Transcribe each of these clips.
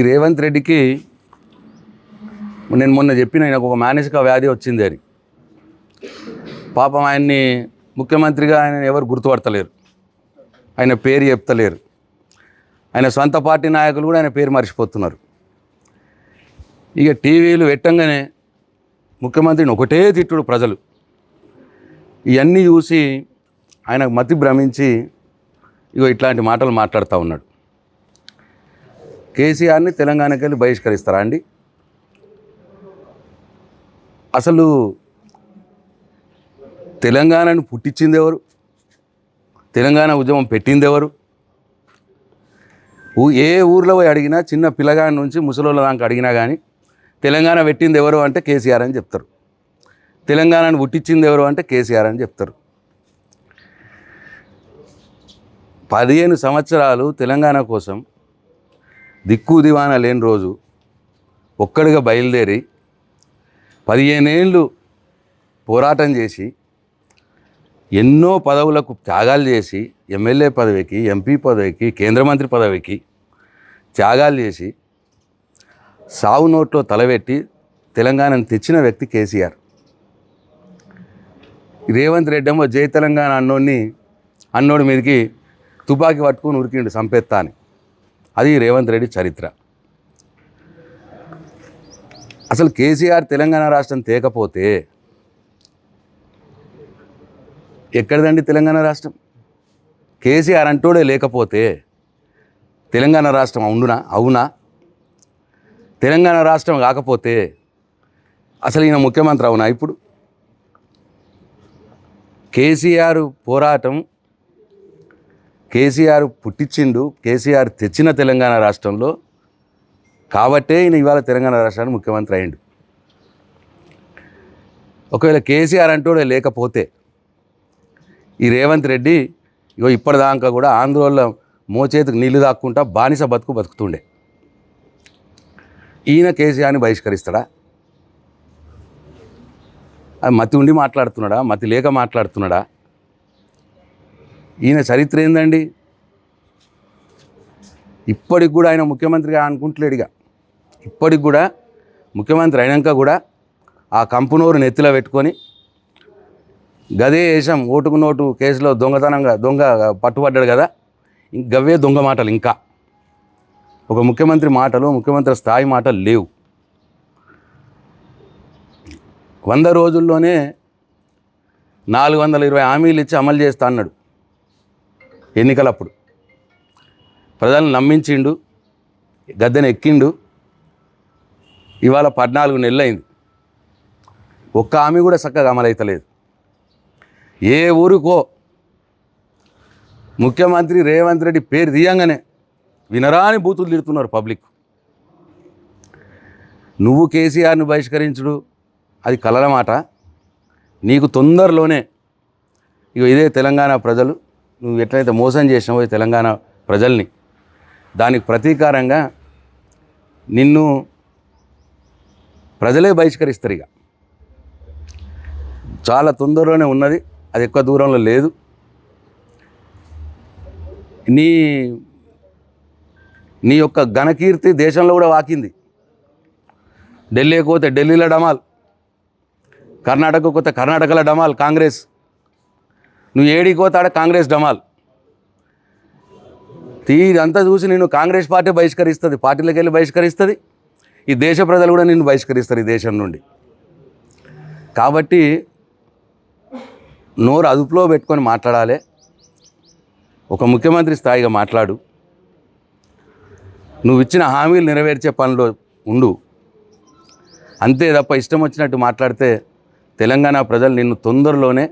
ఈ రేవంత్ రెడ్డికి నేను మొన్న చెప్పిన ఆయనకు ఒక మానసిక వ్యాధి వచ్చింది అని. పాపం ఆయన్ని ముఖ్యమంత్రిగా ఆయన ఎవరు గుర్తుపడతలేరు, ఆయన పేరు చెప్తలేరు. ఆయన సొంత పార్టీ నాయకులు కూడా ఆయన పేరు మర్చిపోతున్నారు. ఇక టీవీలు పెట్టంగానే ముఖ్యమంత్రిని ఒకటే తిట్టుడు ప్రజలు. ఇవన్నీ చూసి ఆయనకు మతి భ్రమించి ఇగో ఇట్లాంటి మాటలు మాట్లాడుతూ ఉన్నాడు. కేసీఆర్ని తెలంగాణకి వెళ్ళి బహిష్కరిస్తారా అండి? అసలు తెలంగాణను పుట్టించింది ఎవరు? తెలంగాణ ఉద్యమం పెట్టింది ఎవరు? ఏ ఊర్లో పోయి అడిగినా, చిన్న పిల్లగాడి నుంచి ముసలోళ్ళ దాకా అడిగినా కానీ తెలంగాణ పెట్టింది ఎవరు అంటే కేసీఆర్ అని చెప్తారు. తెలంగాణను పుట్టించింది ఎవరు అంటే కేసీఆర్ అని చెప్తారు. 15 సంవత్సరాలు తెలంగాణ కోసం దిక్కు దివానా లేని రోజు ఒక్కడిగా బయలుదేరి 15 ఏళ్ళు పోరాటం చేసి ఎన్నో పదవులకు త్యాగాలు చేసి ఎమ్మెల్యే పదవికి, ఎంపీ పదవికి, కేంద్ర మంత్రి పదవికి త్యాగాలు చేసి సావు నోట్లో తలబెట్టి తెలంగాణను తెచ్చిన వ్యక్తి కేసీఆర్. రేవంత్ రెడ్డి ఏమో జై తెలంగాణ అన్నోడి మీదకి తుపాకీ పట్టుకుని ఉరికిండు సంపెత్తా అని. అది రేవంత్ రెడ్డి చరిత్ర. అసలు కేసీఆర్ తెలంగాణ రాష్ట్రం తేకపోతే ఎక్కడిదండి తెలంగాణ రాష్ట్రం? కేసీఆర్ అంటోడే లేకపోతే తెలంగాణ రాష్ట్రం అవునా? తెలంగాణ రాష్ట్రం కాకపోతే అసలు ఈయన ముఖ్యమంత్రి అవునా? ఇప్పుడు కేసీఆర్ పోరాటం, కేసీఆర్ పుట్టించిండు, కేసీఆర్ తెచ్చిన తెలంగాణ రాష్ట్రంలో కాబట్టే ఈయన ఇవాళ తెలంగాణ రాష్ట్రానికి ముఖ్యమంత్రి అయ్యిండు. ఒకవేళ కేసీఆర్ అంటూనే లేకపోతే ఈ రేవంత్ రెడ్డి ఇగో ఇప్పటిదాకా కూడా ఆంధ్రోళ్ళ మోచేతికి నీళ్లు దాక్కుంటా బానిస బతుకుతుండే. ఈయన కేసీఆర్ని బహిష్కరిస్తాడా? అది మతి ఉండి మాట్లాడుతున్నాడా, మతి లేక మాట్లాడుతున్నాడా? ఈయన చరిత్ర ఏందండి? ఇప్పటికి కూడా ఆయన ముఖ్యమంత్రిగా అనుకుంటలేడుగా. ఇప్పటికి కూడా ముఖ్యమంత్రి అయినాక కూడా ఆ కంపునూరు నెత్తిలో పెట్టుకొని గదే వేషం, ఓటుకు నోటు కేసులో దొంగ పట్టుబడ్డాడు కదా, గవే దొంగ మాటలు. ఇంకా ఒక ముఖ్యమంత్రి మాటలు, ముఖ్యమంత్రి స్థాయి మాటలు లేవు. 100 రోజుల్లోనే 420 హామీలు ఇచ్చి అమలు చేస్తా అన్నాడు ఎన్నికలప్పుడు. ప్రజలను నమ్మించిండు, గద్దెను ఎక్కిండు. ఇవాళ 14 నెలలు అయింది, ఒక్క హామీ కూడా చక్కగా అమలవుతలేదు. ఏ ఊరికో ముఖ్యమంత్రి రేవంత్ రెడ్డి పేరు తీయంగానే వినరాని బూతులు తిడుతున్నారు పబ్లిక్. నువ్వు కేసీఆర్ను బహిష్కరించుడు అది కలల మాట. నీకు తొందరలోనే ఇదే తెలంగాణ ప్రజలు, నువ్వు ఎట్లయితే మోసం చేసినావో ఈ తెలంగాణ ప్రజల్ని, దానికి ప్రతీకారంగా నిన్ను ప్రజలే బహిష్కరిస్తారు. ఇక చాలా తొందరలోనే ఉన్నది, అది ఎక్కువ దూరంలో లేదు. నీ యొక్క ఘనకీర్తి దేశంలో కూడా వాకింది. ఢిల్లీకి పోతే ఢిల్లీలో డమాల్, కర్ణాటకకు పోతే కర్ణాటకలో డమాల్ కాంగ్రెస్. నువ్వు ఏడికి పోతాడ కాంగ్రెస్ డమాల్. ఇదంతా చూసి నిన్ను కాంగ్రెస్ పార్టీ బహిష్కరిస్తుంది, పార్టీలకు వెళ్ళి బహిష్కరిస్తుంది. ఈ దేశ ప్రజలు కూడా నిన్ను బహిష్కరిస్తారు ఈ దేశం నుండి. కాబట్టి నోరు అదుపులో పెట్టుకొని మాట్లాడాలి. ఒక ముఖ్యమంత్రి స్థాయిగా మాట్లాడు. నువ్వు ఇచ్చిన హామీలు నెరవేర్చే పనిలో ఉండు. అంతే తప్ప ఇష్టం వచ్చినట్టు మాట్లాడితే తెలంగాణ ప్రజలు నిన్ను తొందరలోనే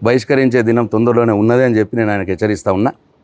బహిష్కరించే దినం తొందరలోనే ఉన్నది అని చెప్పి నేను ఆయనకు హెచ్చరిస్తూ ఉన్నా.